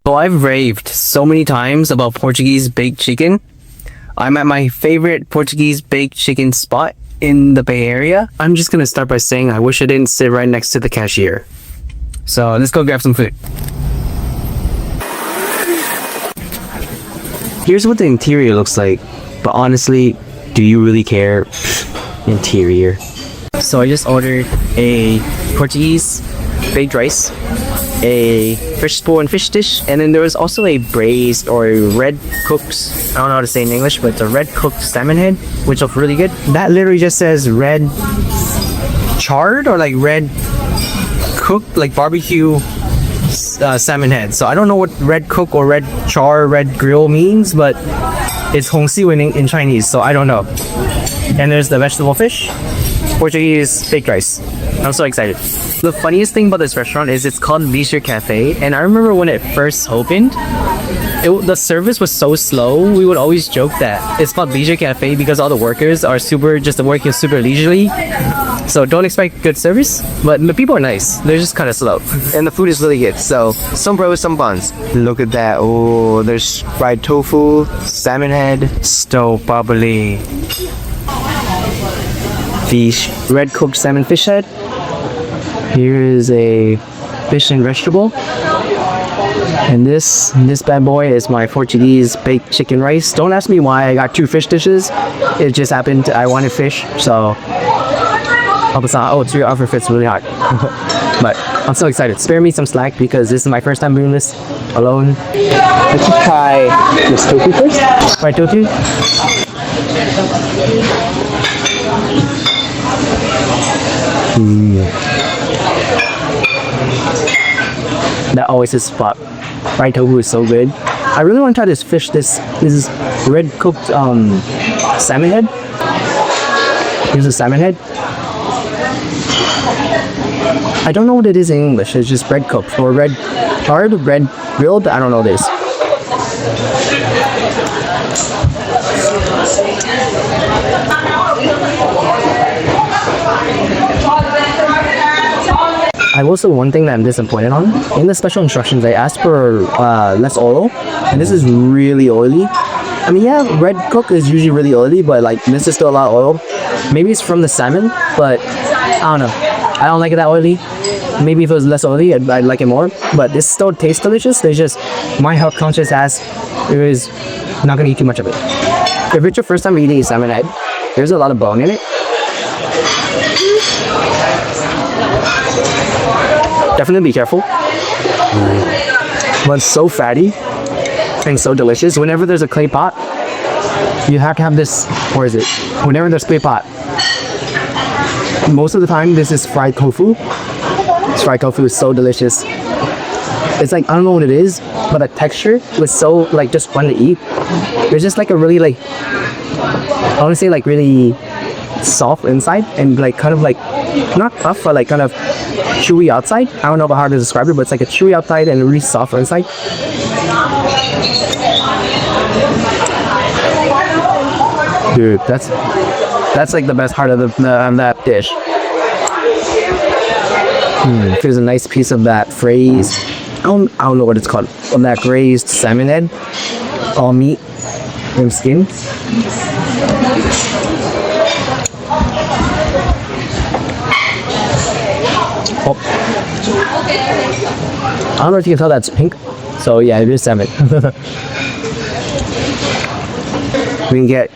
So I've raved so many times about Portuguese baked chicken. I'm at my favorite Portuguese baked chicken spot in the Bay Area. I'm just gonna start by saying I wish I didn't sit right next to the cashier. So let's go grab some food. Here's what the interior looks like, but honestly, do you really care? Interior. So I just ordered a Portuguese baked rice, a fish bowl and fish dish, and then there was also a braised or a red cooked, I don't know how to say in English, but it's a red cooked salmon head, which looks really good. That literally just says red charred or like red cooked, like barbecue salmon head. So I don't know what red cook or red char, red grill means, but it's hongxiu in Chinese, so I don't know. And there's the vegetable fish, Portuguese baked rice. I'm so excited. The funniest thing about this restaurant is it's called Leisure Cafe, and I remember when it first opened, the service was so slow. We would always joke that it's called Leisure Cafe because all the workers are working super leisurely. So don't expect good service, but the people are nice. They're just kind of slow, and the food is really good. So some bread with some buns. Look at that. Oh, there's fried tofu, salmon head, so bubbly. Fish, red cooked salmon fish head. Here is a fish and vegetable, and this bad boy is my Portuguese baked chicken rice. Don't ask me why I got two fish dishes. It just happened I wanted fish, so oh, it's your offer fits really hot. But I'm so excited. Spare me some slack because this is my first time doing this alone. Let's try this tofu first. Fried tofu. That always is spot. Fried tofu is so good. I really want to try this fish. This is red cooked salmon head. Here's a salmon head. I don't know what it is in English. It's just red cooked or red charred, red grilled. I don't know this. I will say one thing that I'm disappointed on. In the special instructions, I asked for less oil, and this is really oily. I mean, yeah, red cook is usually really oily, but like this is still a lot of oil. Maybe it's from the salmon, but I don't know. I don't like it that oily. Maybe if it was less oily, I'd like it more. But this still tastes delicious. There's just my health conscious ass is not gonna eat too much of it. If it's your first time eating salmon head, there's a lot of bone in it. Definitely be careful. But it's so fatty and so delicious. Whenever there's a clay pot, you have to have this. Where is it? Whenever there's clay pot, most of the time this is fried tofu. This fried tofu is so delicious. It's like, I don't know what it is, but the texture was so like just fun to eat. There's just like a really like, I want to say like really soft inside and like kind of like not tough, but like kind of chewy outside. I don't know about how to describe it, but it's like a chewy outside and really soft inside. Dude, that's like the best part of that dish. Here's a nice piece of that phrase. I don't know what it's called. Of that braised salmon head, all meat and skin. Oh. I don't know if you can tell that's pink. So yeah, it is salmon. We can get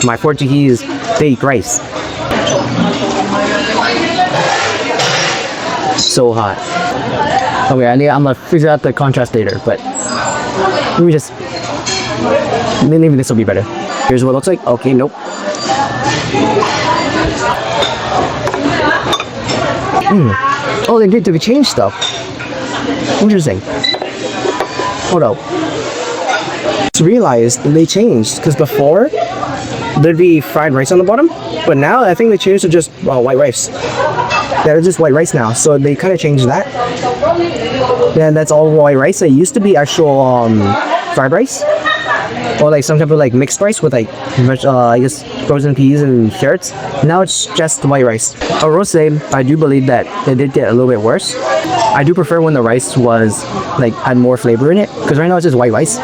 my Portuguese baked rice. So hot. Okay, I'm gonna figure out the contrast later, but maybe this will be better. Here's what it looks like. Okay, nope. Oh, they did change stuff. Interesting. Hold up. Just realized they changed because before there'd be fried rice on the bottom, but now I think they changed to just white rice. Yeah, it's just white rice now, so they kind of changed that. Yeah, that's all white rice. It used to be actual fried rice, or like some type of like mixed rice with like I guess frozen peas and carrots. Now it's just white rice. I will say I do believe that it did get a little bit worse. I do prefer when the rice was like had more flavor in it, because right now it's just white rice.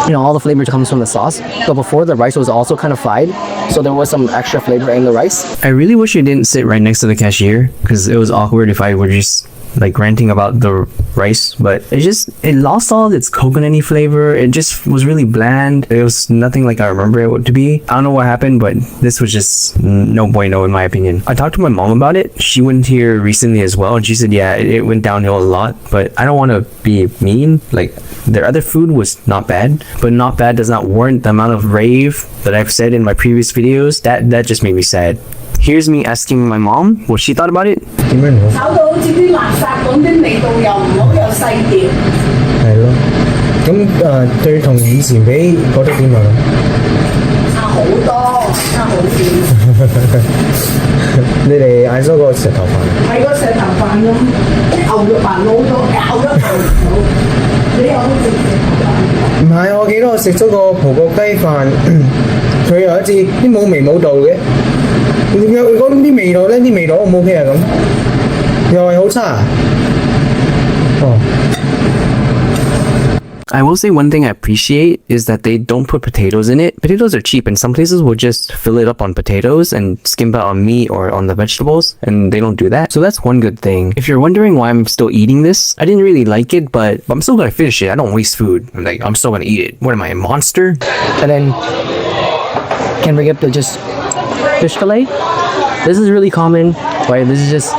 You know, all the flavor comes from the sauce. But before, the rice was also kind of fried, so there was some extra flavor in the rice. I really wish it didn't sit right next to the cashier, because it was awkward if I were just like ranting about the rice, but it lost all its coconutty flavor. It just was really bland. It was nothing like I remember it to be. I don't know what happened, but this was just no bueno in my opinion. I talked to my mom about it. She went here recently as well, and she said yeah, it went downhill a lot, but I don't want to be mean. Like, their other food was not bad, but not bad does not warrant the amount of rave that I've said in my previous videos. That just made me sad. Here's me asking my mom what she thought about it. 點樣好？炒到好似啲垃圾咁，啲味道又唔好，又細碟。係咯。咁對同以前比覺得點啊？差好多，差好遠。你哋嗌咗個石頭飯？係個石頭飯咁，牛肉飯老咗，咬咗頭唔到。你有冇食石頭飯？唔係，我記得我食咗個葡國雞飯，佢有一次啲冇味冇度嘅。嗰啲味道咧，啲味道 O 唔 OK 啊？咁又係好差啊？哦。I will say one thing I appreciate is that they don't put potatoes in it. Potatoes are cheap, and some places will just fill it up on potatoes and skimp out on meat or on the vegetables, and they don't do that. So that's one good thing. If you're wondering why I'm still eating this, I didn't really like it, but I'm still gonna finish it. I don't waste food. I'm still gonna eat it. What am I, a monster? And then can we get the just fish fillet? This is really common, right? This is just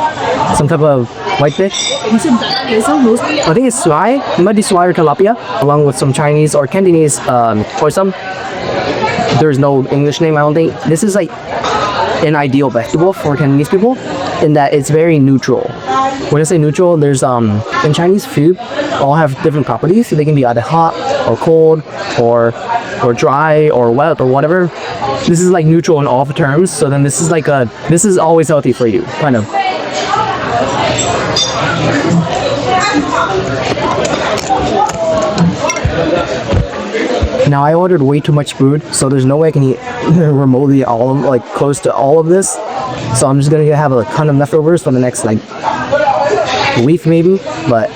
some type of white fish. I think it's swai. It might be swai or tilapia, along with some Chinese or Cantonese or some. There's no English name, I don't think. This is like an ideal vegetable for Cantonese people in that it's very neutral. When I say neutral, there's in Chinese food all have different properties. They can be either hot or cold or dry or wet or whatever. This is like neutral in all the terms. So then this is always healthy for you, kind of. Now I ordered way too much food, so there's no way I can eat remotely close to all of this. So I'm just gonna have a ton of leftovers for the next like week maybe, but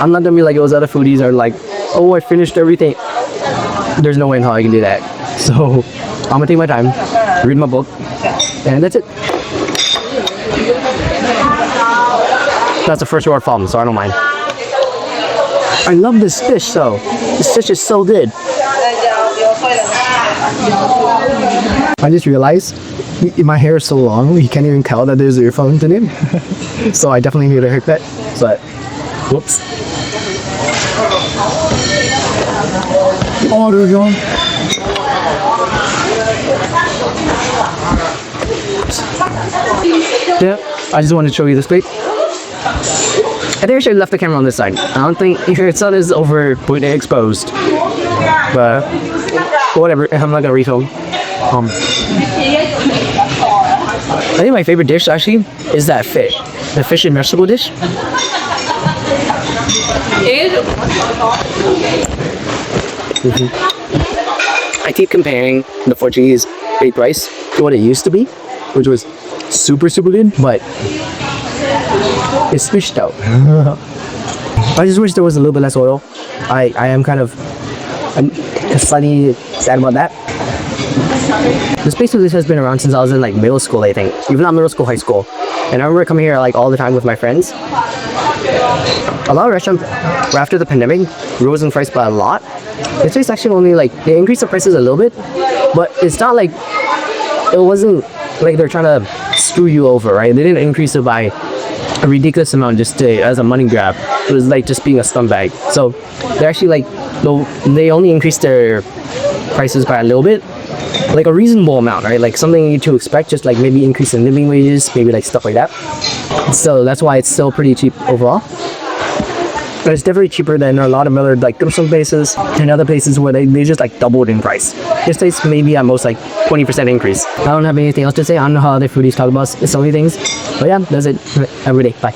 I'm not gonna be like those other foodies are like, oh, I finished everything. There's no way in hell I can do that. So I'm gonna take my time, read my book, and that's it. That's the first world problem, so I don't mind. I love this fish though. This fish is so good. I just realized my hair is so long, you can't even tell that there's earphones in it. So I definitely need a haircut, but whoops. Oh, there we go. Yeah, I just wanted to show you this plate. I think I should have left the camera on this side. I don't think your sun is overly exposed. But whatever, I'm not gonna refilm. I think my favorite dish actually is that fish. The fish and vegetable dish. I keep comparing the Portuguese baked rice to what it used to be, which was super good, but it's fished out. I just wish there was a little bit less oil. I'm slightly sad about that. This place has been around since I was in like middle school, I think. Even not middle school, high school. And I remember coming here like all the time with my friends. A lot of restaurants after the pandemic rose in price by a lot. This place actually only like they increased the prices a little bit, but it's not like it wasn't like they're trying to screw you over, right? They didn't increase it by a ridiculous amount just as a money grab. It was like just being a scumbag. So they're actually like they only increased their prices by a little bit, like a reasonable amount, right? Like something to expect, just like maybe increase in living wages, maybe like stuff like that. So that's why it's still pretty cheap overall. But it's definitely cheaper than a lot of other like dim sum places and other places where they just like doubled in price. This place maybe at most like 20% increase. I don't have anything else to say. I don't know how other foodies talk about so many things. But yeah, that's it. Every day. Bye.